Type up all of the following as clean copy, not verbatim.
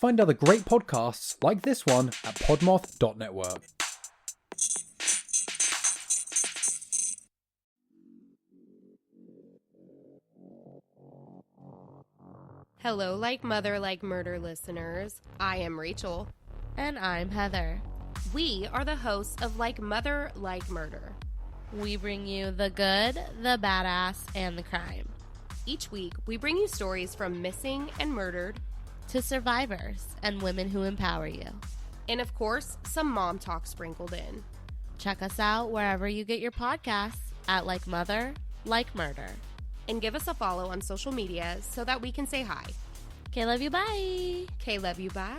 Find other great podcasts like this one at Podmoth.network. Hello, like mother, like murder listeners. I am Rachel. And I'm Heather. We are the hosts of Like Mother, Like Murder. We bring you the good, the badass, and the crime. Each week, we bring you stories from missing and murdered to survivors and women who empower you. And of course, some mom talk sprinkled in. Check us out wherever you get your podcasts at Like Mother, Like Murder. And give us a follow on social media so that we can say hi. Okay, love you, bye. Okay, love you, bye.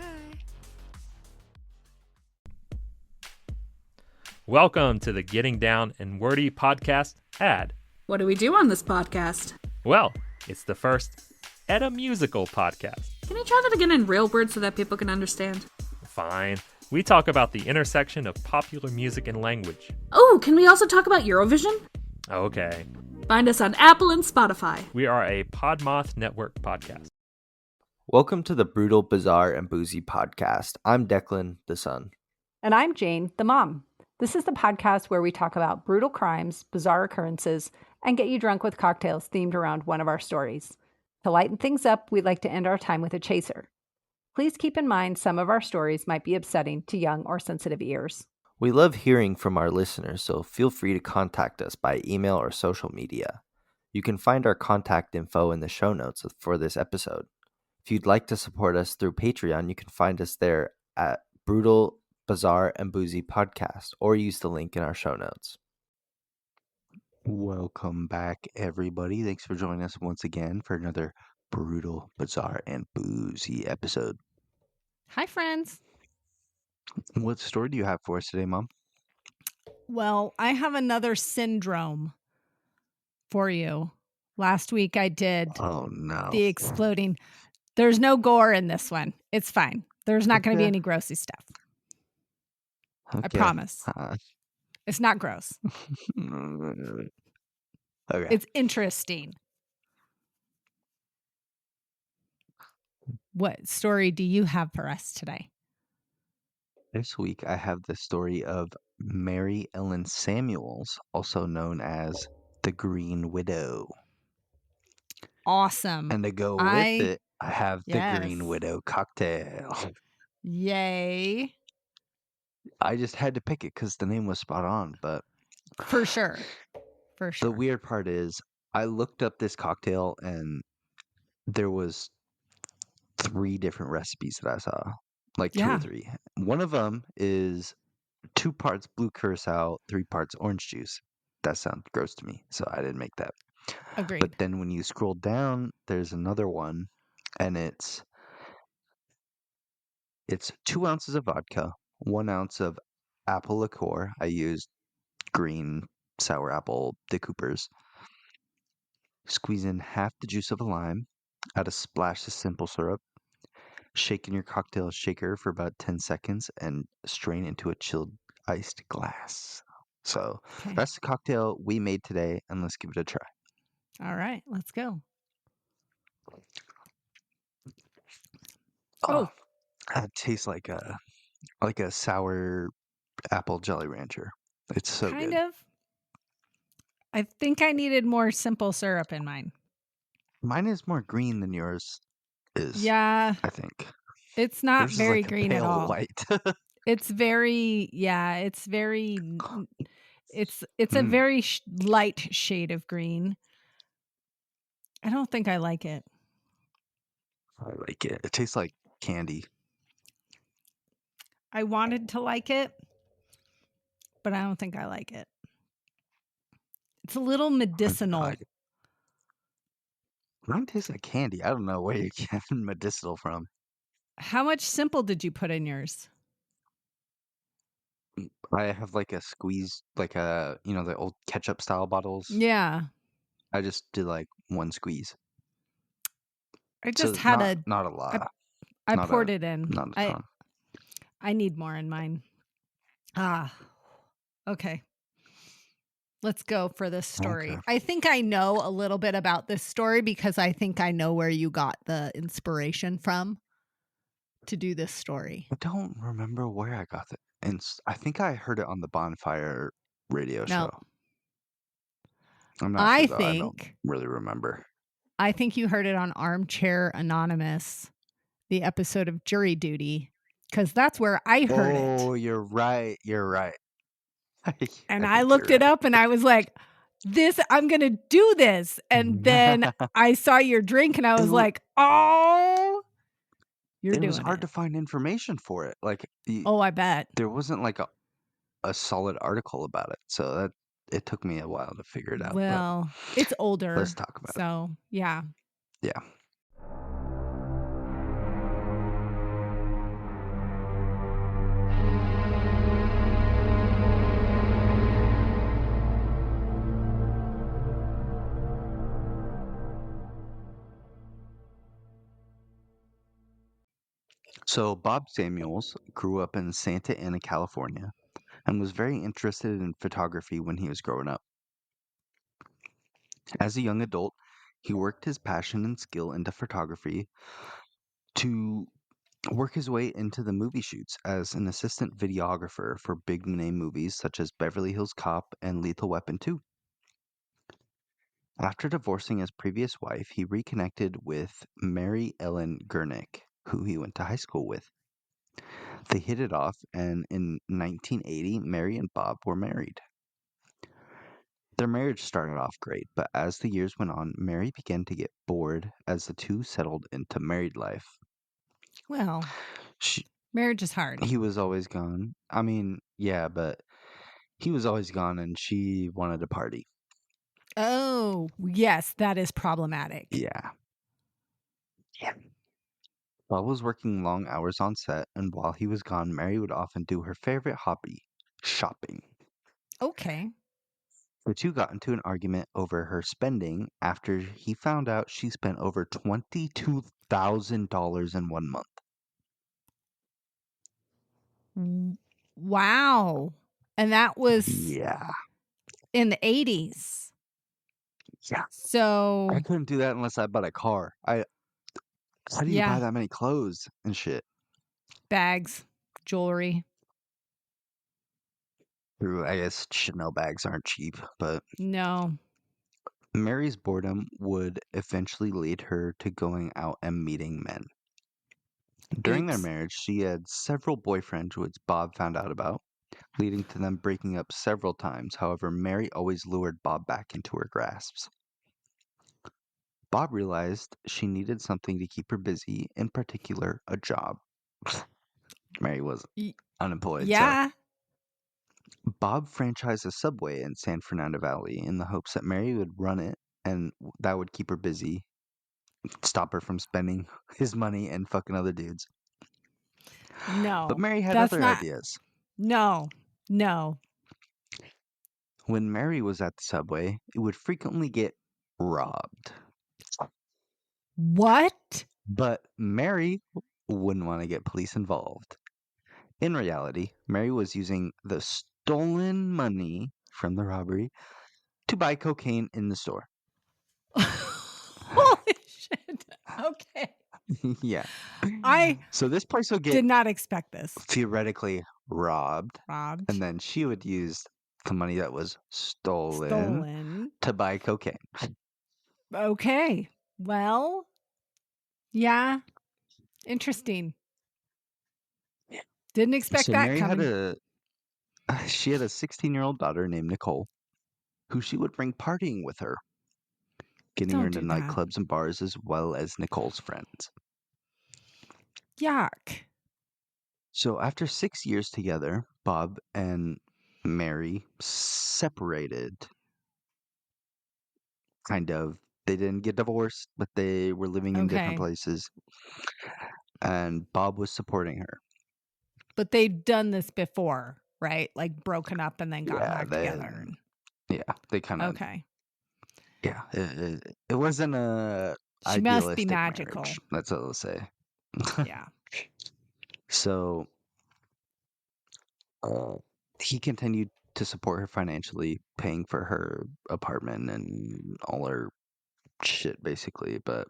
Welcome to the Getting Down and Wordy podcast ad. What do we do on this podcast? Well, it's the first Edda musical podcast. Can you try that again in real words so that people can understand? Fine. We talk about the intersection of popular music and language. Oh, can we also talk about Eurovision? Okay. Find us on Apple and Spotify. We are a Podmoth Network podcast. Welcome to the Brutal, Bizarre, and Boozy podcast. I'm Deklan, the son. And I'm Jane, the mom. This is the podcast where we talk about brutal crimes, bizarre occurrences, and get you drunk with cocktails themed around one of our stories. To lighten things up, we'd like to end our time with a chaser. Please keep in mind some of our stories might be upsetting to young or sensitive ears. We love hearing from our listeners, so feel free to contact us by email or social media. You can find our contact info in the show notes for this episode. If you'd like to support us through Patreon, you can find us there at Brutal, Bizarre, and Boozy Podcast, or use the link in our show notes. Welcome back, everybody. Thanks for joining us once again for another Brutal, Bizarre, and Boozy episode. Hi, friends. What story do you have for us today, Mom? Well, I have another syndrome for you. Last week I did the exploding. There's no gore in this one. It's fine. There's not going to be any grossy stuff. Okay. I promise. It's not gross. Okay. It's interesting. What story do you have for us today? This week I have the story of Mary Ellen Samuels, also known as the Green Widow. Awesome. And to go with it, I have the Green Widow cocktail. Yay. I just had to pick it because the name was spot on, but For sure. For sure. the weird part is I looked up this cocktail and there was 3 different recipes that I saw, like 2 or 3. One of them is 2 parts blue curacao, 3 parts orange juice. That sounds gross to me, so I didn't make that. Agreed. But then when you scroll down, there's another one, and it's 2 ounces of vodka, 1 ounce of apple liqueur. I used green sour apple de Coopers. Squeeze in half the juice of a lime, add a splash of simple syrup, shake in your cocktail shaker for about 10 seconds, and strain into a chilled iced glass. So that's the cocktail we made today, and let's give it a try. All right, let's go. Oh, it tastes like a sour apple Jolly Rancher. It's so good. Kind of. I think I needed more simple syrup in mine. Mine is more green than yours is. Yeah. I think. It's not Yours very is like green a at pale all. white. It's very, it's a very light shade of green. I don't think I like it. I like it. It tastes like candy. I wanted to like it, but I don't think I like it. It's a little medicinal. Mine tastes like candy. I don't know where you're getting medicinal from. How much simple did you put in yours? I have like a squeeze, like the old ketchup style bottles. Yeah. I just did like 1 squeeze. I just So had not a lot. I poured it in. Not a ton. I need more in mine. Okay. Let's go for this story. Okay. I think I know a little bit about this story because I think I know where you got the inspiration from. to do this story? I don't remember where I got it. And I think I heard it on the Bonfire radio No. show. I'm not I sure, though. I don't think really remember. you heard it on Armchair Anonymous, the episode of Jury Duty, because that's where I heard it. Oh, you're right. You're right. And I looked it up and I was like, I'm going to do this. And then I saw your drink and I was like, oh, you're doing it. It was hard to find information for it. Like, oh, I bet. There wasn't like a solid article about it. So that it took me a while to figure it out. Well, it's older. Let's talk about it. So, yeah. Yeah. So Bob Samuels grew up in Santa Ana, California, and was very interested in photography when he was growing up. As a young adult, he worked his passion and skill into photography to work his way into the movie shoots as an assistant videographer for big name movies such as Beverly Hills Cop and Lethal Weapon 2. After divorcing his previous wife, he reconnected with Mary Ellen Gurnick, who he went to high school with. They hit it off, and in 1980, Mary and Bob were married. Their marriage started off great, but as the years went on, Mary began to get bored as the two settled into married life. Well, marriage is hard. He was always gone. I mean, yeah, but he was always gone and she wanted to party. Oh, yes, that is problematic. Yeah. Bob was working long hours on set, and while he was gone, Mary would often do her favorite hobby, shopping. Okay. The two got into an argument over her spending after he found out she spent over $22,000 in 1 month. Wow. And that was in the 80s. Yeah. So I couldn't do that unless I bought a car. How do you buy that many clothes and shit? Bags, jewelry. True, I guess Chanel bags aren't cheap, but no. Mary's boredom would eventually lead her to going out and meeting men. During their marriage, she had several boyfriends, which Bob found out about, leading to them breaking up several times. However, Mary always lured Bob back into her grasps. Bob realized she needed something to keep her busy, in particular, a job. Mary was unemployed. Yeah. So Bob franchised a Subway in San Fernando Valley in the hopes that Mary would run it and that would keep her busy, stop her from spending his money and fucking other dudes. No. But Mary had other ideas. No. When Mary was at the Subway, it would frequently get robbed. What? But Mary wouldn't want to get police involved. In reality, Mary was using the stolen money from the robbery to buy cocaine in the store. Holy shit. Okay. Yeah. So this place would get did not expect this. Theoretically robbed. And then she would use the money that was stolen to buy cocaine. Okay. Well, yeah. Interesting. Didn't expect that Mary coming. She had a 16-year-old daughter named Nicole, who she would bring partying with her, getting her into nightclubs and bars as well as Nicole's friends. Yuck. So after 6 years together, Bob and Mary separated. Kind of. They didn't get divorced, but they were living in different places. And Bob was supporting her. But they'd done this before, right? Like broken up and then got back together. Yeah, they kind of. Okay. Yeah, it wasn't a. She must be magical. Marriage. That's what I'll say. Yeah. So he continued to support her financially, paying for her apartment and all her shit, basically. But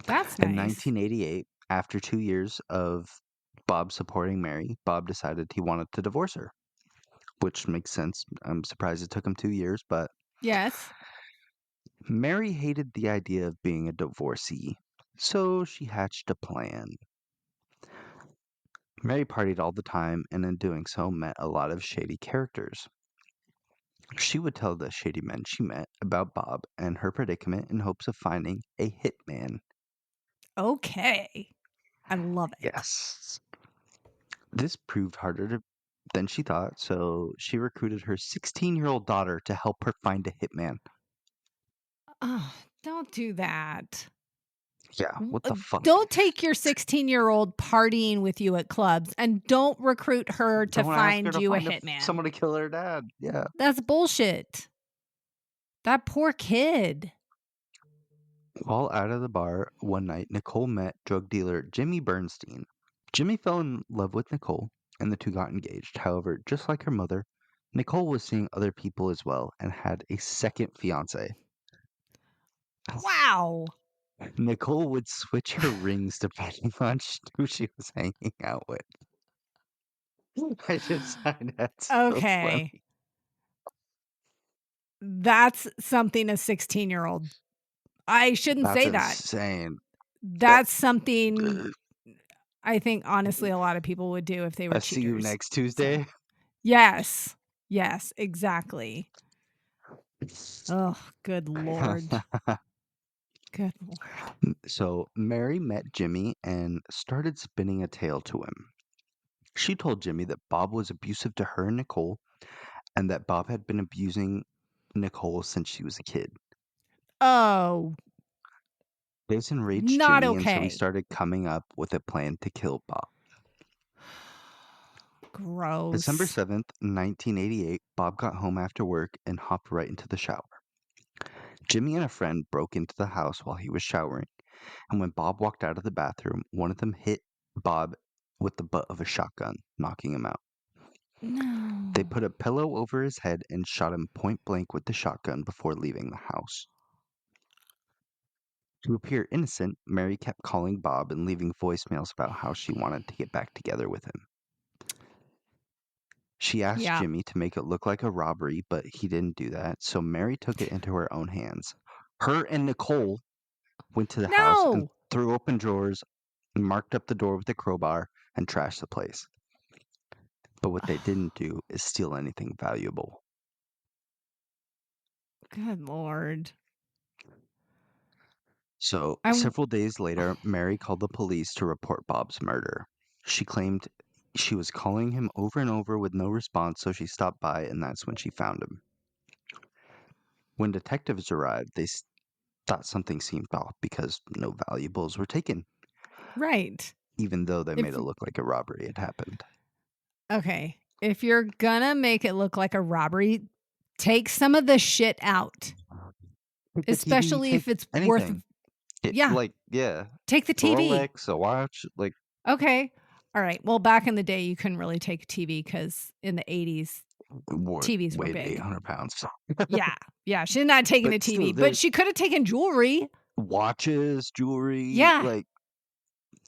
that's nice. In 1988, after 2 years of Bob supporting Mary, Bob decided he wanted to divorce her, which makes sense. I'm surprised it took him 2 years, but Yes. Mary hated the idea of being a divorcee, so she hatched a plan. Mary partied all the time, and in doing so met a lot of shady characters. She would tell the shady men she met about Bob and her predicament in hopes of finding a hitman. Okay. I love it. Yes. This proved harder than she thought, so she recruited her 16-year-old daughter to help her find a hitman. Oh, don't do that. Yeah, what the fuck? Don't take your 16-year-old partying with you at clubs, and don't recruit her to Don't ask her find to you a find hitman. someone to kill her dad. Yeah. That's bullshit. That poor kid. While out of the bar one night, Nicole met drug dealer Jimmy Bernstein. Jimmy fell in love with Nicole, and the two got engaged. However, just like her mother, Nicole was seeing other people as well and had a second fiance. Wow. Nicole would switch her rings depending on who she was hanging out with. I just find that so Okay. funny. That's something a 16-year-old. I shouldn't That's say that. insane. That's something I think honestly a lot of people would do if they were I cheaters. see you next Tuesday. So, yes. Yes, exactly. Oh, good Lord. Good Lord. So Mary met Jimmy and started spinning a tale to him. She told Jimmy that Bob was abusive to her and Nicole, and that Bob had been abusing Nicole since she was a kid. Oh, This enraged not Jimmy, and so he okay. started coming up with a plan to kill Bob. Gross. December 7th, 1988, Bob got home after work and hopped right into the shower. Jimmy and a friend broke into the house while he was showering, and when Bob walked out of the bathroom, one of them hit Bob with the butt of a shotgun, knocking him out. No. They put a pillow over his head and shot him point blank with the shotgun before leaving the house. To appear innocent, Mary kept calling Bob and leaving voicemails about how she wanted to get back together with him. She asked Jimmy to make it look like a robbery, but he didn't do that, so Mary took it into her own hands. Her and Nicole went to the house and threw open drawers, marked up the door with a crowbar, and trashed the place. But what they didn't do is steal anything valuable. Good Lord. So, several days later, Mary called the police to report Bob's murder. She claimed she was calling him over and over with no response, so she stopped by, and that's when she found him. When detectives arrived, they thought something seemed off because no valuables were taken. Right. Even though they made it look like a robbery had happened. Okay. If you're gonna make it look like a robbery, take some of the shit out. Especially if it's worth. Yeah. Take the TV. Rolex, a watch, Okay. All right. Well, back in the day, you couldn't really take a TV because in the 80s, TVs were weighed big. 800 pounds. Yeah. Yeah. She's not taking a TV, but she could have taken jewelry. Watches, jewelry. Yeah. Like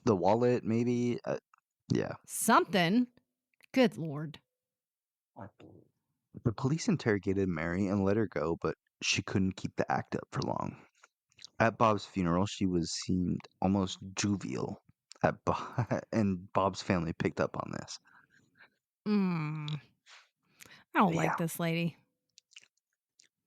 the wallet, maybe. Yeah. Something. Good Lord. The police interrogated Mary and let her go, but she couldn't keep the act up for long. At Bob's funeral, she seemed almost jovial, and Bob's family picked up on this. I don't like this lady.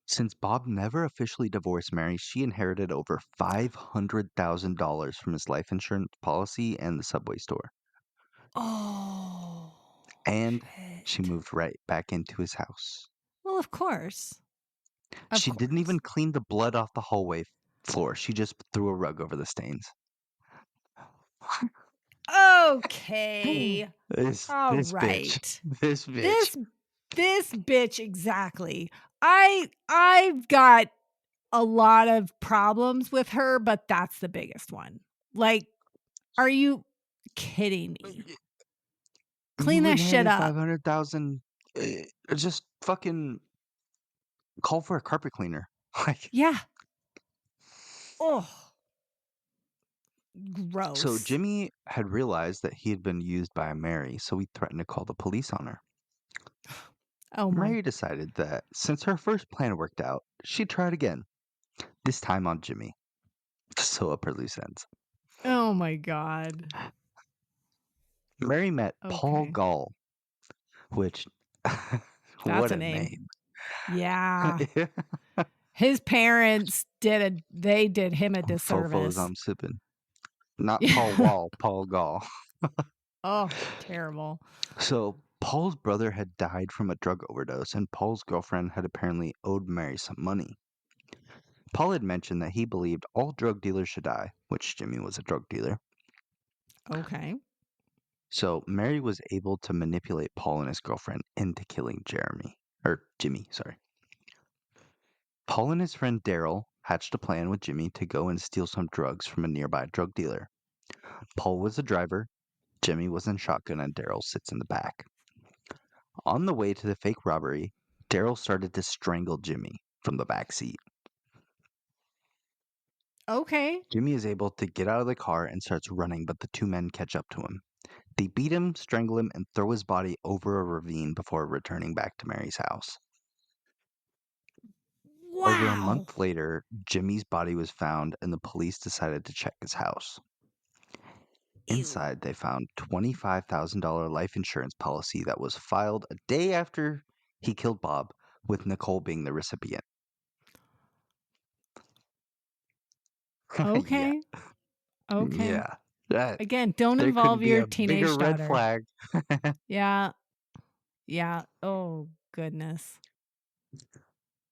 Since Bob never officially divorced Mary, she inherited over $500,000 from his life insurance policy and the Subway store. Oh. And she moved right back into his house. Well, of course. She didn't even clean the blood off the hallway floor. She just threw a rug over the stains. Okay. This bitch. This bitch exactly. I've got a lot of problems with her, but that's the biggest one. Like, are you kidding me? Clean that shit up. 500,000. Just fucking call for a carpet cleaner. Like, yeah. Oh. Gross. So Jimmy had realized that he had been used by Mary, so he threatened to call the police on her. Oh my. Mary decided that since her first plan worked out, she'd try it again, this time on Jimmy, to sew up her loose ends. Oh my God. Mary met Paul Okay. Gall, which, what a name. Yeah. His parents did him a disservice. Fofos I'm sipping. Not Paul Wall, Paul Gall. Oh, terrible. So Paul's brother had died from a drug overdose, and Paul's girlfriend had apparently owed Mary some money. Paul had mentioned that he believed all drug dealers should die, which Jimmy was a drug dealer. Okay. So Mary was able to manipulate Paul and his girlfriend into killing Jimmy, sorry. Paul and his friend Daryl hatched a plan with Jimmy to go and steal some drugs from a nearby drug dealer. Paul was the driver, Jimmy was in shotgun, and Daryl sits in the back. On the way to the fake robbery, Daryl started to strangle Jimmy from the back seat. Okay. Jimmy is able to get out of the car and starts running, but the two men catch up to him. They beat him, strangle him, and throw his body over a ravine before returning back to Mary's house. Wow. Over a month later, Jimmy's body was found, and the police decided to check his house. Inside, they found $25,000 life insurance policy that was filed a day after he killed Bob, with Nicole being the recipient. Okay. Yeah. Okay. Yeah. That, Again, don't there involve couldn't be your a teenage bigger red daughter. flag. Yeah. Yeah. Oh, goodness.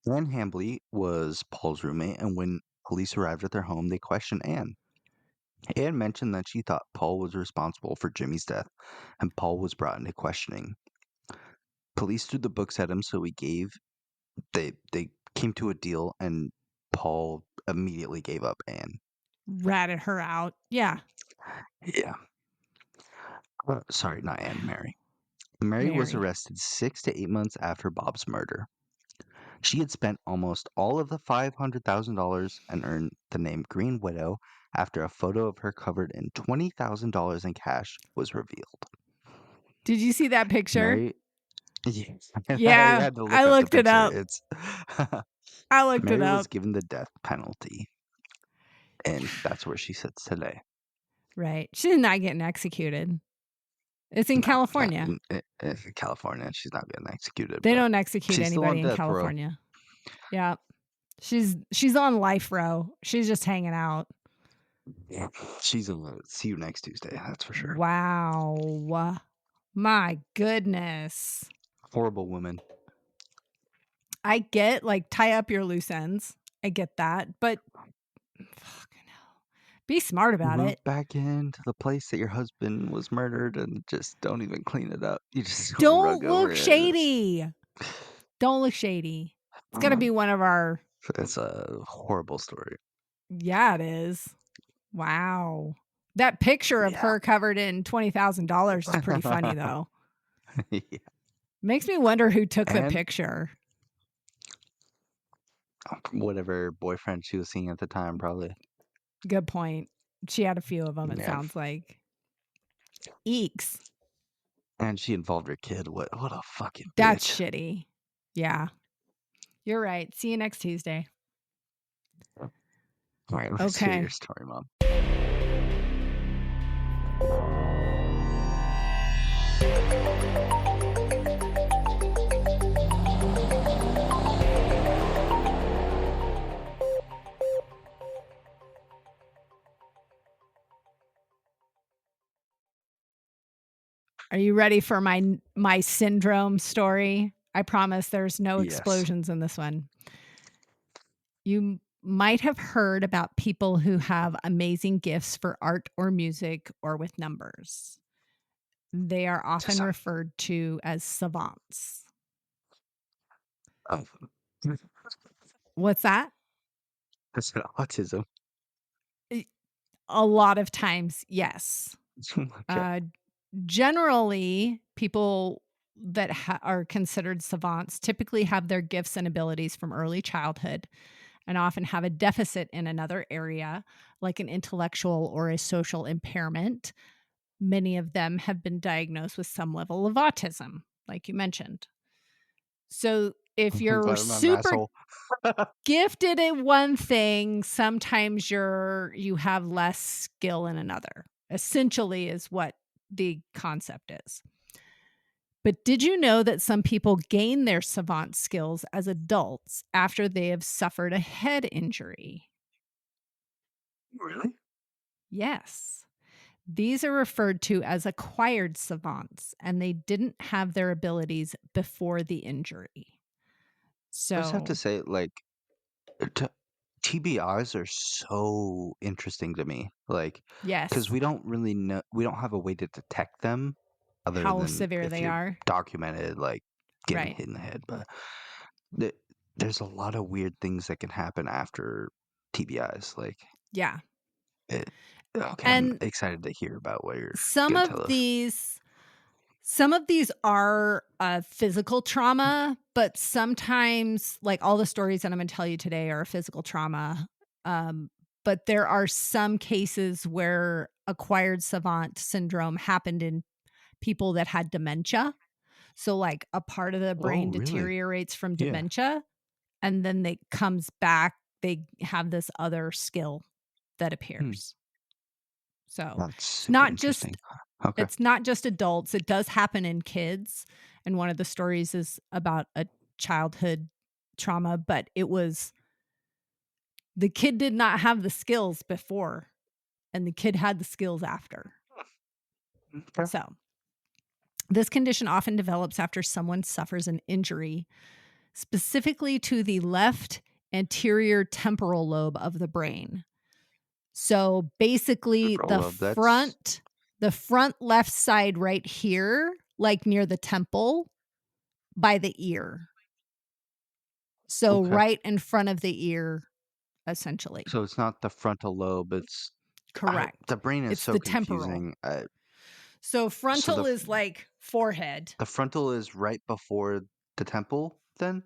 Ann Hambley was Paul's roommate, and when police arrived at their home, they questioned Ann. Ann mentioned that she thought Paul was responsible for Jimmy's death, and Paul was brought into questioning. Police threw the books at him, so they came to a deal, and Paul immediately gave up Ann. Ratted her out. Yeah. Yeah. Sorry, not Ann, Mary. Mary was arrested 6 to 8 months after Bob's murder. She had spent almost all of the $500,000 and earned the name Green Widow after a photo of her covered in $20,000 in cash was revealed. Did you see that picture? Mary, yes. Yeah, I had to look I up looked the it picture. up. It's I looked Mary it up. was given the death penalty, and that's where she sits today. Right. She's not getting executed. It's in California. In California, she's not getting executed. They don't execute she's still on anybody in death row. California. Yeah. She's on life row. She's just hanging out. Yeah, she's gonna see you next Tuesday. That's for sure. Wow. My goodness. Horrible woman. I get like tie up your loose ends. I get that, but fucking hell. Be smart about Move it. back into the place that your husband was murdered and just don't even clean it up. You just Don't rug over look it. shady. Don't look shady. It's gonna be one of our. It's a horrible story. Yeah, it is. Wow. That picture of her covered in $20,000 is pretty funny, though. Yeah. Makes me wonder who took the picture. Whatever boyfriend she was seeing at the time, probably. Good point. She had a few of them, it sounds like. Eeks. And she involved her kid. What a fucking bitch. That's shitty. Yeah. You're right. See you next Tuesday. All right, let's hear your story, Mom. Are you ready for my syndrome story? I promise there's no explosions in this one. You might have heard about people who have amazing gifts for art or music or with numbers. They are often referred to as savants. Oh. What's that? I said autism. A lot of times, yes. Okay. Generally, people that are considered savants typically have their gifts and abilities from early childhood, and often have a deficit in another area, like an intellectual or a social impairment. Many of them have been diagnosed with some level of autism, like you mentioned. So if you're I'm an super asshole. gifted in one thing, sometimes you have less skill in another, essentially is what the concept is. But did you know that some people gain their savant skills as adults after they have suffered a head injury? Really? Yes. These are referred to as acquired savants, and they didn't have their abilities before the injury. I just have to So, say, like, t TBIs are so interesting to me, like, because yes, we don't really know we don't have a way to detect them other how than severe if they you're are. documented, like, getting Right. hit in the head, but the there's a lot of weird things that can happen after TBIs, like, Yeah. it okay, I'm And excited to hear about what you're some gonna of tell us. these are physical trauma, but sometimes, like all the stories that I'm going to tell you today are physical trauma. Um, but there are some cases where acquired savant syndrome happened in people that had dementia. So, like a part of the Oh, brain really? deteriorates from Yeah. dementia, and then it comes back. They have this other skill that Hmm, appears. So that's it's super not interesting. just Okay. adults. It does happen in kids. And one of the stories is about a childhood trauma, but the kid did not have the skills before, and the kid had the skills after. Okay. So this condition often develops after someone suffers an injury, specifically to the left anterior temporal lobe of the brain. So basically Temporal lobe, the front left side right here, like near the temple by the ear. So okay. right in front of the ear, essentially. So it's not the frontal lobe, it's the Correct. brain is It's so the temporal. confusing. So So frontal is like forehead. the frontal is right before the temple, then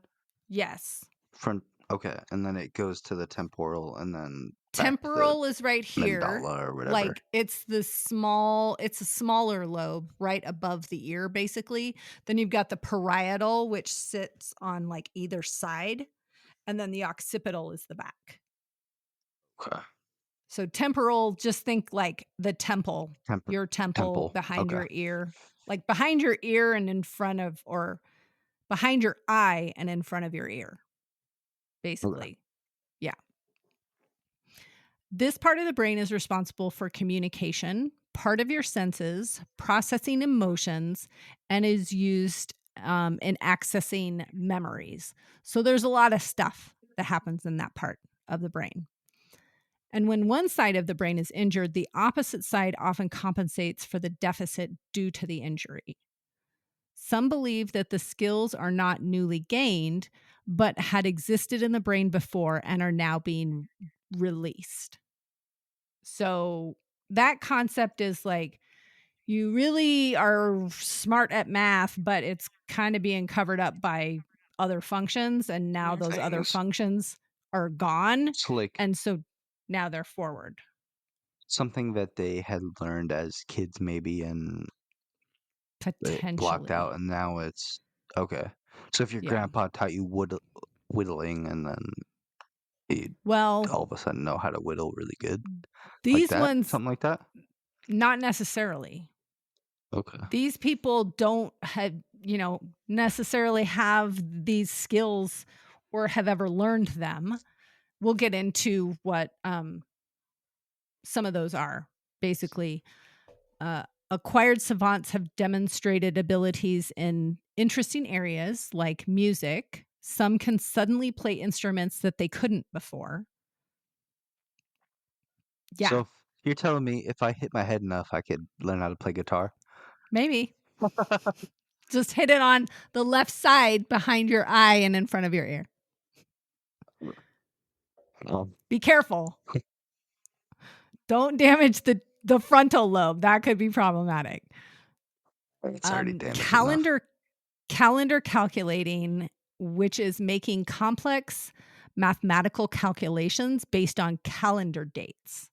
Yes. front. Okay, and then it goes to the temporal, and then back to the Temporal is right here. mandala or whatever. Like it's a smaller lobe right above the ear, basically. Then you've got the parietal, which sits on like either side. And then the occipital is the back. Okay. So temporal, just think like the temple, your temple Temple. behind Okay. your ear, like behind your ear and in front of, or behind your eye and in front of your ear, basically. Okay. Yeah. This part of the brain is responsible for communication, part of your senses, processing emotions, and is used in accessing memories. So there's a lot of stuff that happens in that part of the brain. And when one side of the brain is injured, the opposite side often compensates for the deficit due to the injury. Some believe that the skills are not newly gained, but had existed in the brain before and are now being released. So that concept is like you really are smart at math, but it's kind of being covered up by other functions. And now those other Things. functions are gone. So like And so now they're forward. something that they had learned as kids, maybe, and it blocked out, Potentially. and now it's okay. So if your Yeah. grandpa taught you whittling, and then you Well, all of a sudden know how to whittle really good, like these that, ones, something like that. not necessarily. Okay. These people don't have, necessarily have these skills or have ever learned them. We'll get into what some of those are. Basically, acquired savants have demonstrated abilities in interesting areas like music. Some can suddenly play instruments that they couldn't before. Yeah, So if you're telling me if I hit my head enough, I could learn how to play guitar? maybe. Just hit it on the left side behind your eye and in front of your ear. Be careful. Don't damage the frontal lobe. That could be problematic. It's already damaged enough. Calendar calculating, which is making complex mathematical calculations based on calendar dates.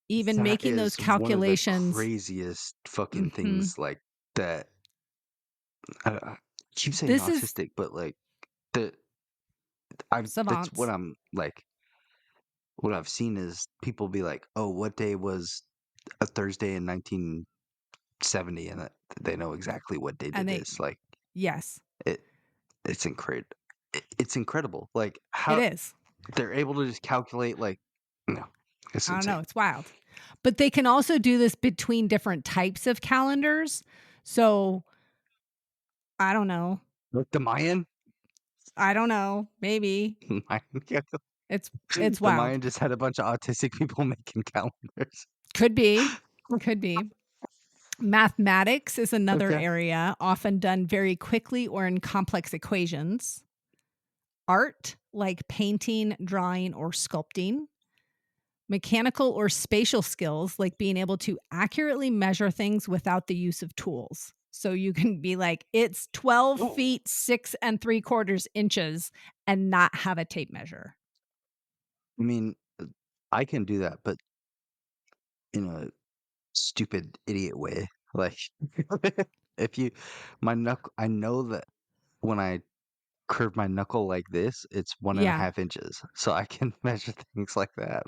Even That making those is one of the calculations. craziest fucking Mhm. things like that. I keep saying This is autistic, but like the that's savants. what I'm like. What I've seen is people be like, "Oh, what day was a Thursday in 1970?" And they know exactly what date And it they, is. Like yes, it's incredible. It's incredible. Like it how is. they're able to just calculate. Like no, it's I don't insane. know. It's wild. But they can also do this between different types of calendars. So I don't know. Like the Mayan. I don't know. Maybe it's The wild. Mayan just had a bunch of autistic people making calendars. Could be. Could be. Mathematics is another Okay. area, often done very quickly or in complex equations. Art, like painting, drawing, or sculpting. Mechanical or spatial skills, like being able to accurately measure things without the use of tools. So you can be like, it's 12 feet 6 3/4 inches and not have a tape measure. I mean, I can do that, but in a stupid idiot way. Like if you my knuckle, I know that when I curve my knuckle like this, it's one and a Yeah. half inches. So I can measure things like that,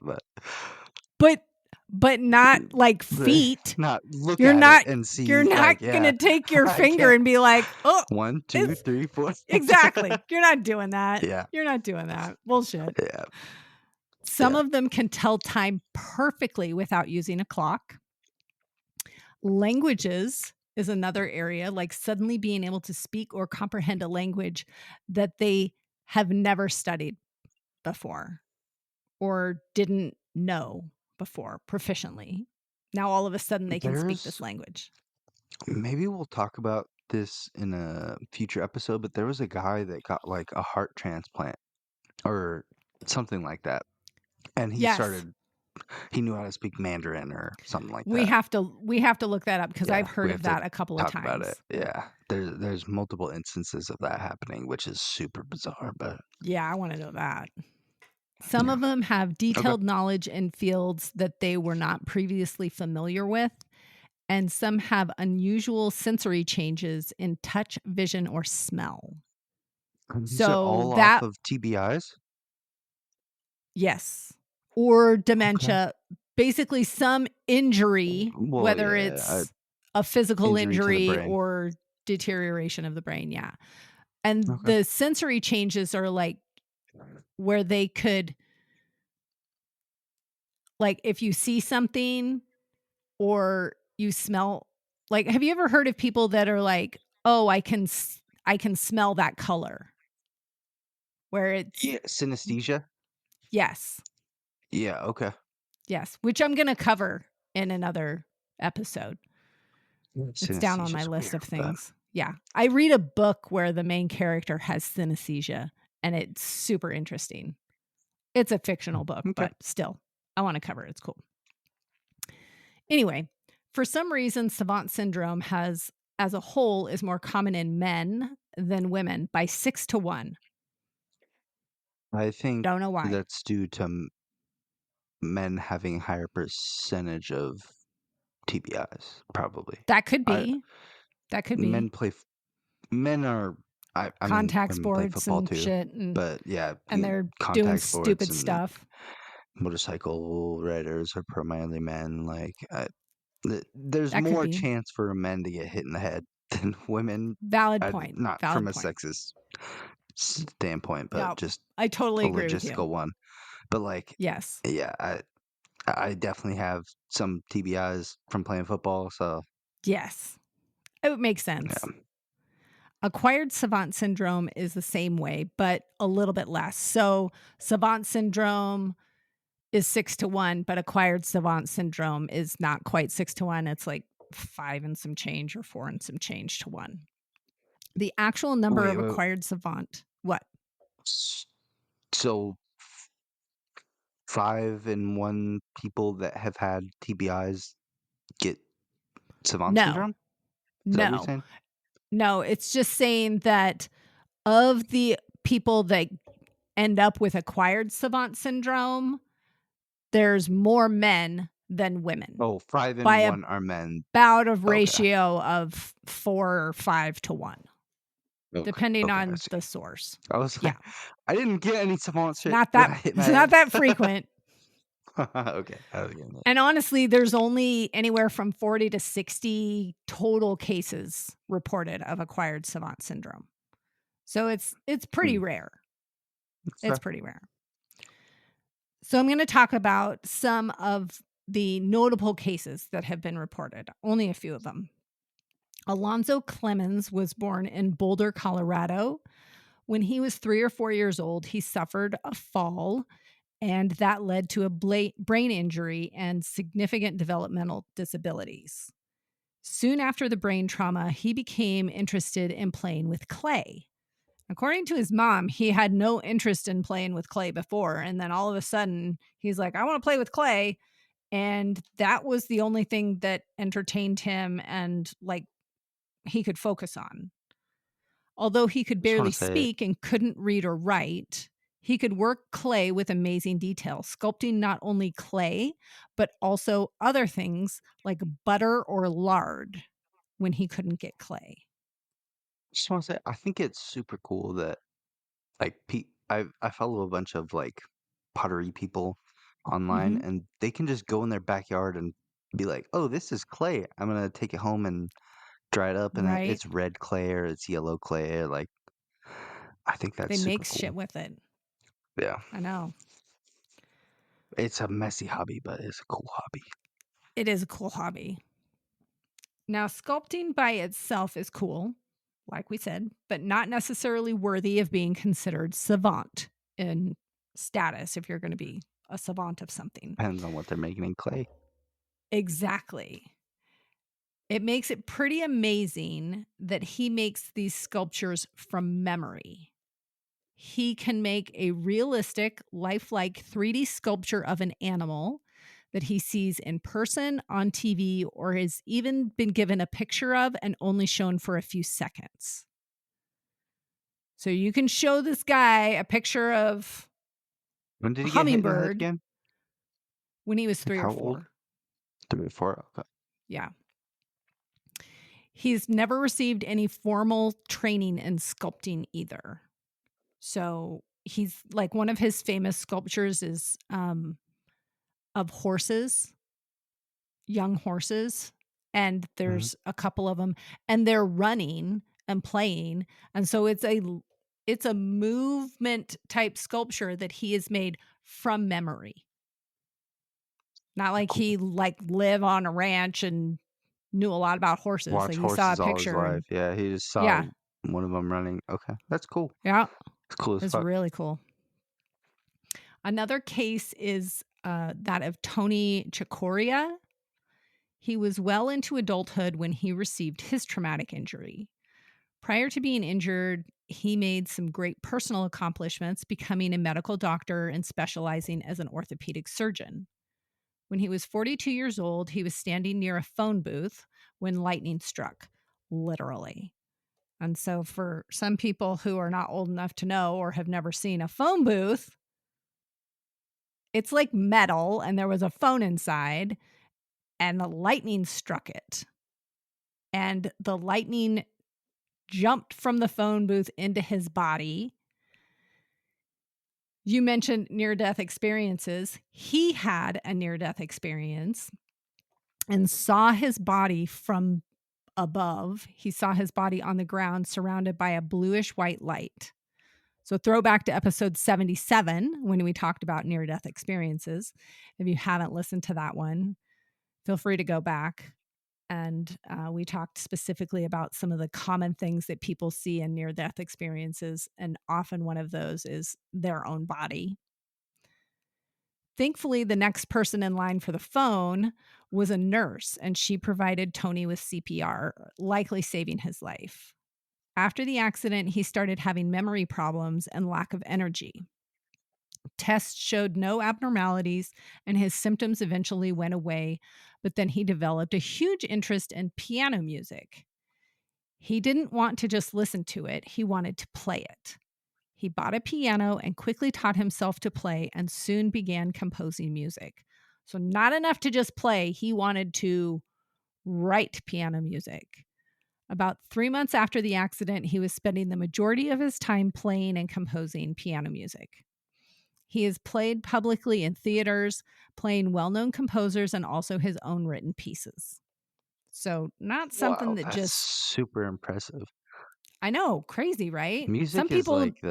But not like feet. not look You're at not it and see you're not like, going yeah, to take your I finger can't. and be like, "Oh, 1, 2, it's 3, 4. exactly. You're not doing that. Yeah. You're not doing that. Bullshit." Yeah. Some Yeah. of them can tell time perfectly without using a clock. Languages is another area, like suddenly being able to speak or comprehend a language that they have never studied before or didn't know before proficiently. Now all of a sudden they can speak this language. Maybe we'll talk about this in a future episode, but there was a guy that got like a heart transplant or something like that. And Yes. he knew how to speak Mandarin or something like We that. have to look that up because Yeah, I've heard we of have to that a couple of talk about it. times. Yeah. There's multiple instances of that happening, which is super bizarre, but Yeah, I want to know that. Some yeah. of them have detailed knowledge in fields that they were not previously familiar with, and some have unusual sensory changes in touch, vision, or smell. These are So all off that, of TBIs? yes, or dementia, basically some injury, Well, whether yeah, it's a physical injury to the injury brain. or deterioration of the brain. Yeah. And Okay. the sensory changes are like where they could, like, if you see something or you smell, like, have you ever heard of people that are like, oh, I can smell that color, where it's, Yeah, synesthesia? yes, Yeah, okay. yes, which I'm going to cover in another episode. It's down on my Synesthesia's list of weird, but things. Yeah. I read a book where the main character has synesthesia and it's super interesting. It's a fictional book, okay. but still, I want to cover it. It's cool. Anyway, for some reason, Savant syndrome as a whole, is more common in men than women by 6 to 1. I think Don't know why. that's due to men having a higher percentage of TBIs, probably. That could be. Men are, I mean, Contact women play sports football and too, shit, but yeah, and they're doing contact sports stupid and stuff. motorcycle riders are primarily men. Like, there's That could more be. chance for men to get hit in the head than women. Valid point. Not Valid from a point. sexist standpoint, but Yeah, just I totally a agree with you. logistical one. But like, Yes. yeah, I definitely have some TBIs from playing football. So Yes. It makes sense. yeah. Acquired Savant syndrome is the same way, but a little bit less. So Savant syndrome is 6 to 1, but acquired Savant syndrome is not quite 6 to 1. It's like 5 and some change or 4 and some change to 1. The actual number of acquired Savant, what? So 5 in 1 people that have had TBIs get Savant syndrome? Is that what you're saying? No, it's just saying that of the people that end up with acquired savant syndrome, there's more men than women. Oh, 5 and by 1 are men. About a ratio of 4 or 5 to 1, depending on the source. I was like, I didn't get any savant shit. Not that it's not that frequent. Okay. I was getting it. And honestly, there's only anywhere from 40 to 60 total cases reported of acquired savant syndrome. So it's pretty rare. It's pretty rare. So I'm going to talk about some of the notable cases that have been reported, only a few of them. Alonzo Clemens was born in Boulder, Colorado. When he was 3 or 4 years old, he suffered a fall, and that led to a brain injury and significant developmental disabilities. Soon after the brain trauma, he became interested in playing with clay. According to his mom, he had no interest in playing with clay before, and then all of a sudden, he's like, I want to play with clay. And that was the only thing that entertained him and like he could focus on. Although he could barely speak and couldn't read or write, he could work clay with amazing detail, sculpting not only clay, but also other things like butter or lard when he couldn't get clay. I just want to say, I think it's super cool that, like, I follow a bunch of, like, pottery people online, and they can just go in their backyard and be like, oh, this is clay. I'm going to take it home and dry it up, and it's red clay or it's yellow clay. Like, I think that's super cool. They make cool. shit with it. Yeah. I know. It's a messy hobby, but it's a cool hobby. It is a cool hobby. Now, sculpting by itself is cool, like we said, but not necessarily worthy of being considered savant in status if you're going to be a savant of something. Depends on what they're making in clay. Exactly. It makes it pretty amazing that he makes these sculptures from memory. He can make a realistic, lifelike 3D sculpture of an animal that he sees in person, on TV, or has even been given a picture of and only shown for a few seconds. So you can show this guy a picture of when did he a hummingbird get hit in the head again? When he was 3 or 4. Old? 3 or 4? Okay. Yeah. He's never received any formal training in sculpting either. So he's like, one of his famous sculptures is of horses, young horses. And there's a couple of them and they're running and playing. And so it's a movement type sculpture that he has made from memory. Not like he live on a ranch and knew a lot about horses. Watch like he horses saw a all his picture. life. Yeah, he just saw one of them running. Okay, that's cool. Yeah, it's cool as it's fuck. really cool. Another case is that of Tony Chicoria. He was well into adulthood when he received his traumatic injury. Prior to being injured, he made some great personal accomplishments, becoming a medical doctor and specializing as an orthopedic surgeon. When he was 42 years old, he was standing near a phone booth when lightning struck, literally. And so for some people who are not old enough to know or have never seen a phone booth, it's like metal and there was a phone inside and the lightning struck it. And the lightning jumped from the phone booth into his body. You mentioned near-death experiences. He had a near-death experience and saw his body from above. He saw his body on the ground surrounded by a bluish-white light. So throwback to episode 77 when we talked about near-death experiences. If you haven't listened to that one, feel free to go back. And we talked specifically about some of the common things that people see in near-death experiences. And often one of those is their own body. Thankfully, the next person in line for the phone was a nurse, and she provided Tony with CPR, likely saving his life. After the accident, he started having memory problems and lack of energy. Tests showed no abnormalities, and his symptoms eventually went away, but then he developed a huge interest in piano music. He didn't want to just listen to it, he wanted to play it. He bought a piano and quickly taught himself to play and soon began composing music. So, not enough to just play, he wanted to write piano music. About 3 months after the accident, he was spending the majority of his time playing and composing piano music. He has played publicly in theaters, playing well-known composers and also his own written pieces. So, not something that that's just super impressive. I know, crazy, right? Some Music is people like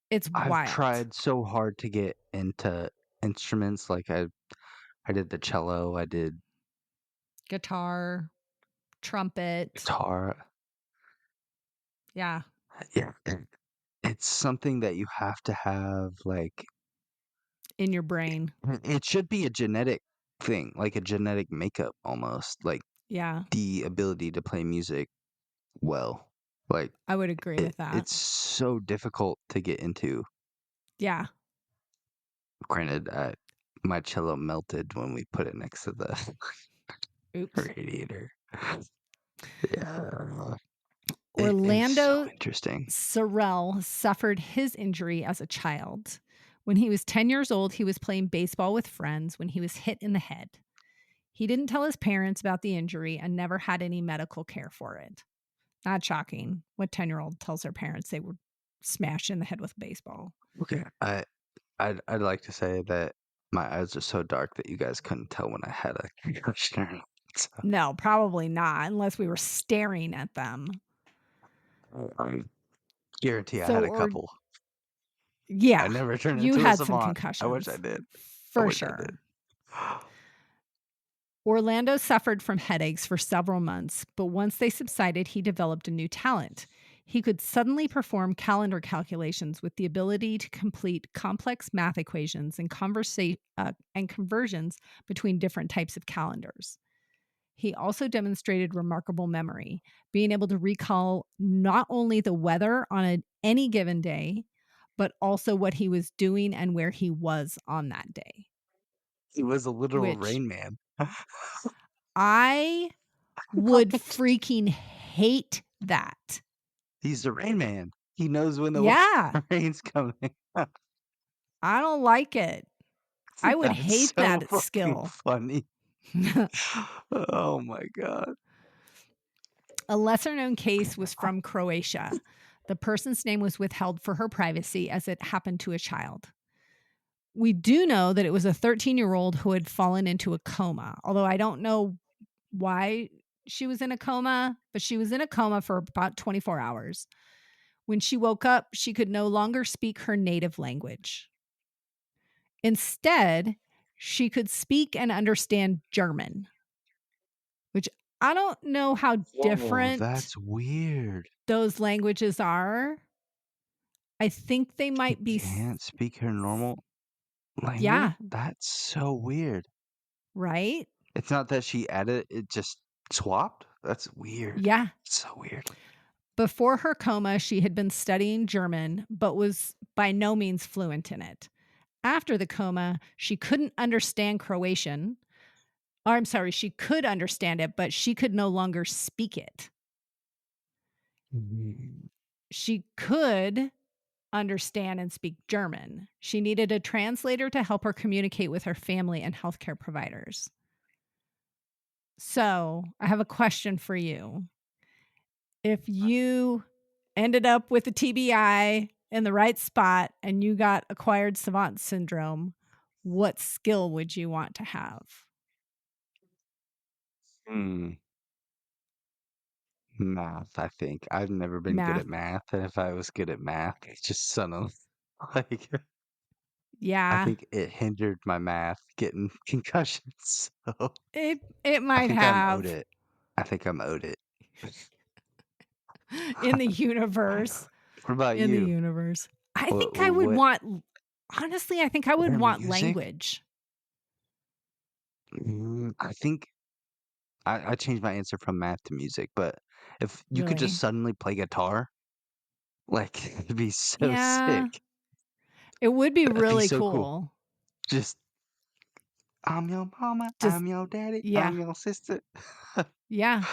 it's I've wild. tried so hard to get into instruments. Like I did the cello, I did Guitar, trumpet. guitar. Yeah. Yeah. It's something that you have to have like In your brain. it should be a genetic thing, like a genetic makeup almost, like Yeah. the ability to play music well. Like I would agree with that. it's so difficult to get into. Yeah. Granted, my cello melted when we put it next to the Oops. radiator. Yeah. Orlando so interesting. Sorrell suffered his injury as a child. When he was 10 years old, he was playing baseball with friends when he was hit in the head. He didn't tell his parents about the injury and never had any medical care for it. Not shocking. What 10-year-old tells their parents they were smashed in the head with a baseball? Okay. I'd like to say that my eyes are so dark that you guys couldn't tell when I had a concussion or not. So. No, probably not, unless we were staring at them. I guarantee I had a couple. Yeah. I never turned you into had a some savant. concussions. I wish I did. For sure. Orlando suffered from headaches for several months, but once they subsided, he developed a new talent. He could suddenly perform calendar calculations with the ability to complete complex math equations and conversions between different types of calendars. He also demonstrated remarkable memory, being able to recall not only the weather on any given day, but also what he was doing and where he was on that day. He was a literal Rain Man. I would freaking hate that. He's the Rain Man. He knows when the rain's coming. I don't like it. I would hate so that skill. Funny. Oh my God. A lesser known case was from Croatia. The person's name was withheld for her privacy as it happened to a child. We do know that it was a 13-year-old who had fallen into a coma, although I don't know why she was in a coma, but she was in a coma for about 24 hours. When she woke up, she could no longer speak her native language. Instead, she could speak and understand German, which I don't know how different that's weird. those languages are. I think they might be. Can't speak her normal language? Yeah. That's so weird. Right? It's not that she added it just swapped? That's weird. Yeah. So weird. Before her coma, she had been studying German, but was by no means fluent in it. After the coma, she couldn't understand Croatian. Or, I'm sorry, she could understand it, but she could no longer speak it. She could understand and speak German. She needed a translator to help her communicate with her family and healthcare providers. So, I have a question for you. If you ended up with a TBI in the right spot and you got acquired savant syndrome, what skill would you want to have? Math, I think. I've never been good at math, and if I was good at math, it's just suddenly like I think it hindered my math getting concussions. So it might have. I think I'm owed it. In the universe. What about in you? the universe. I think I would want, honestly, I think I would want music? language. I think I changed my answer from math to music, but if you could just suddenly play guitar, like it'd be so sick. It would be That'd really be so cool. Just I'm your mama, I'm your daddy, I'm your sister. Yeah.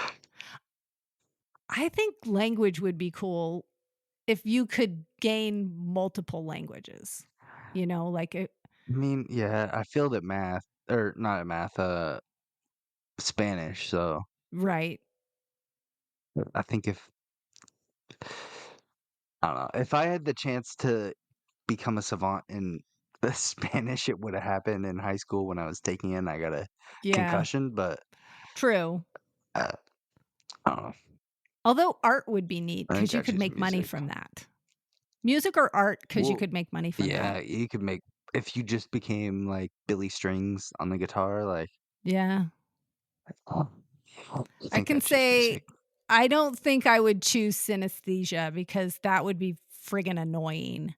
I think language would be cool. if you could gain multiple languages, like it. I mean, yeah, I failed at math, or not at math, Spanish. So Right. I think I don't know, if I had the chance to become a savant in the Spanish, it would have happened in high school when I was taking it and I got a Yeah. concussion, but True. I don't know. Although art would be neat I because think you I could choose make money music. from that. Music or art because you Well, could make money from yeah, that. you could make if you just became like Billy Strings on the guitar, like Yeah. I I think can I choose say music. I don't think I would choose synesthesia because that would be friggin' annoying.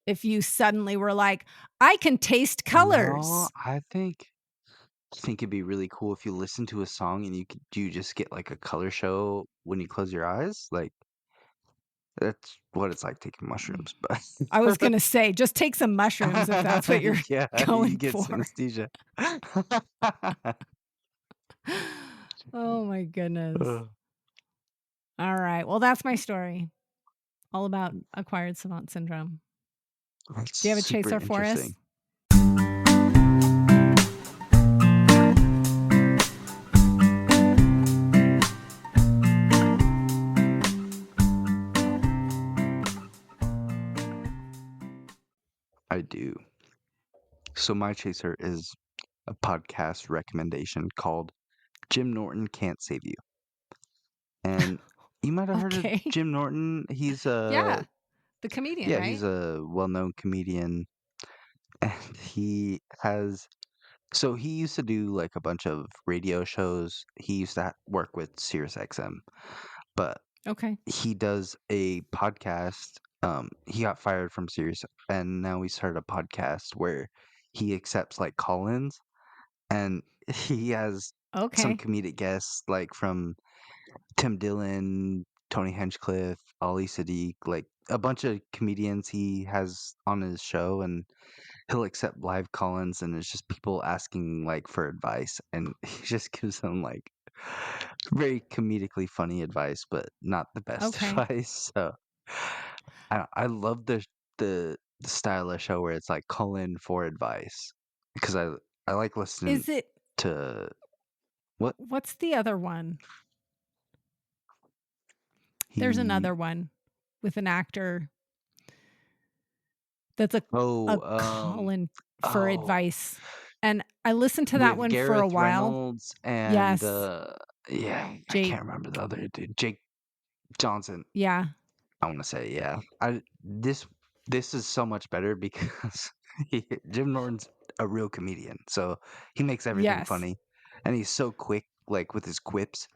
If you suddenly were like, I can taste No, colors. I think it'd be really cool if you listen to a song and you just get like a color show when you close your eyes. Like that's what it's like taking mushrooms, I was but going to say, just take some mushrooms if that's what you're yeah, you going get for. synesthesia. Oh my goodness. Ugh. All right. Well, that's my story. All about acquired savant syndrome. That's Do you have a super chaser for us? interesting. I do. So my chaser is a podcast recommendation called Jim Norton Can't Save You. And you might have heard of Okay. Jim Norton. He's Yeah. The comedian, he's right? a well-known comedian, and he used to do like a bunch of radio shows. He used to work with Sirius XM, but Okay. he does a podcast. He got fired from Sirius, and now he started a podcast where he accepts like call-ins, and he has some Okay. comedic guests like from Tim Dillon, Tony Hinchcliffe, Ali Sadiq, like a bunch of comedians he has on his show, and he'll accept live call-ins, and it's just people asking like for advice, and he just gives them like very comedically funny advice, but not the best Okay. advice. So I love the style of show where it's like call in for advice because I like listening Is it, to what what's the other one? There's he another one with an actor that's a oh call-in for oh advice. And I listened to that with one for a Gareth while. Reynolds and Yes. yeah, I Jake. can't remember the other dude. Jake Johnson. Yeah. I want to say, yeah. This is so much better because Jim Norton's a real comedian, so he makes everything Yes. funny, and he's so quick, like with his quips.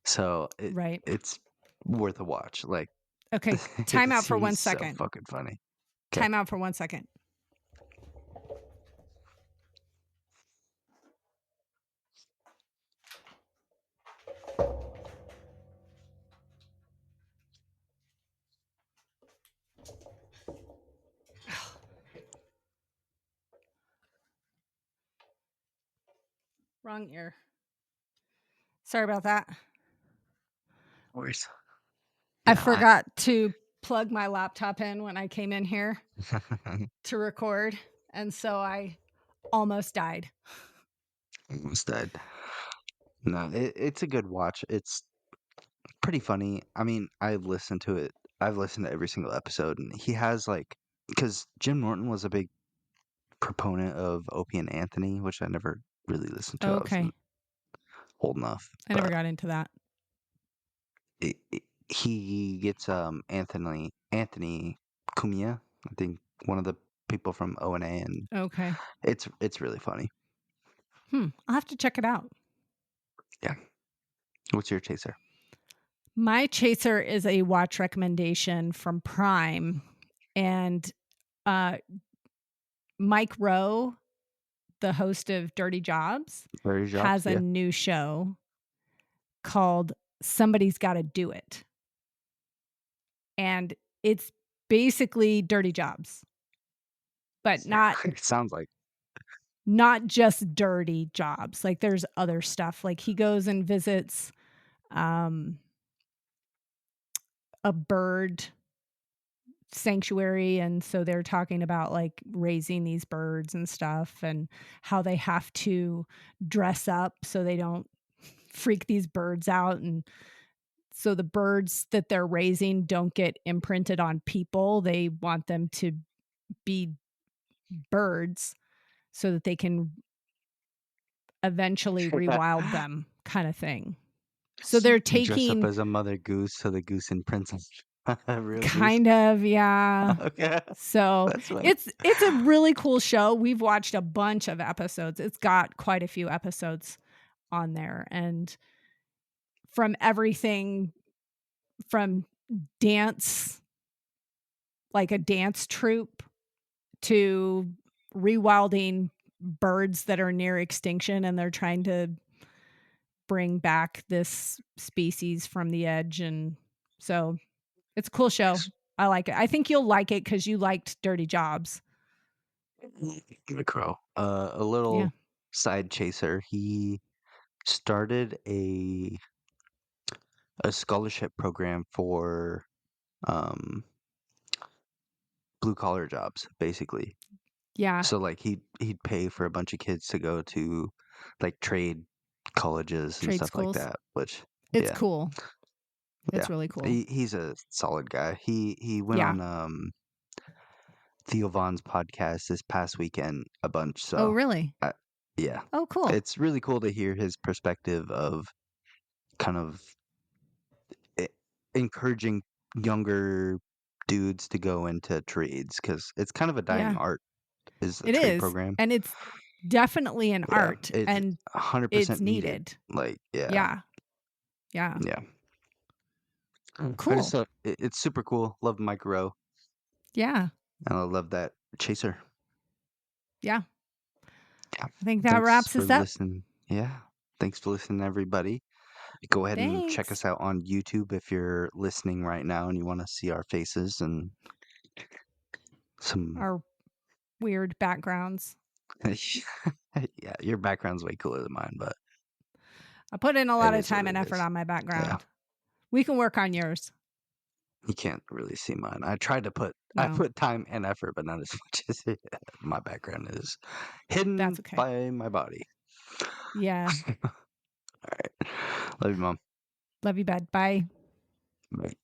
So Right. it's worth a watch. Like, Okay. Time out for 1 he's so second. fucking funny. Okay. Time out for 1 second. Wrong ear. Sorry about that. Worse. I forgot to plug my laptop in when I came in here to record, and so I almost died. Almost died. No, it's a good watch. It's pretty funny. I mean, I've listened to it. I've listened to every single episode, and he has like because Jim Norton was a big proponent of Opie and Anthony, which I never really listened to. I Okay. wasn't old enough, I never but got into that. he gets Anthony Cumia, I think one of the people from O and A, and Okay. it's really funny. I'll have to check it out. Yeah. What's your chaser? My chaser is a watch recommendation from Prime, and Mike Rowe, the host of Dirty Jobs, has a new show called Somebody's Gotta Do It. And it's basically Dirty Jobs, but not It sounds like not just dirty jobs. Like there's other stuff. Like he goes and visits a bird sanctuary, and so they're talking about like raising these birds and stuff and how they have to dress up so they don't freak these birds out, and so the birds that they're raising don't get imprinted on people. They want them to be birds so that they can eventually rewild them, kind of thing. So they're Dress up taking as a mother goose so the goose imprints on real goose. kind of, yeah. Okay. So That's fine. it's a really cool show. We've watched a bunch of episodes. It's got quite a few episodes on there, and from everything from dance, like a dance troupe, to rewilding birds that are near extinction, and they're trying to bring back this species from the edge. And so it's a cool show. I like it. I think you'll like it because you liked Dirty Jobs. The Crow. A little side chaser. He started a scholarship program for blue collar jobs, basically. Yeah. So like he'd pay for a bunch of kids to go to like trade colleges and Trade stuff schools. like that. Which it's cool. It's yeah. really cool. He's a solid guy. He went on Theo Vaughn's podcast this past weekend a bunch. So Oh, really? Yeah. Oh, cool. It's really cool to hear his perspective of kind of encouraging younger dudes to go into trades, because it's kind of a dying art. Is the trade program? And it's definitely an art, it's and 100% it's needed. Like Yeah. Cool. It's super cool. Love Mike Rowe. Yeah. And I love that chaser. Yeah. Yeah. I think that wraps us up. Listening. Yeah. Thanks for listening, everybody. Go ahead and check us out on YouTube if you're listening right now and you want to see our faces and our weird backgrounds. Yeah, your background's way cooler than mine, but I put in a lot of time and effort on my background. Yeah. We can work on yours. You can't really see mine. I tried to put I put time and effort, but not as much as my background is hidden by my body. Yeah. All right. Love you, Mom. Love you, bud. Bye. Bye.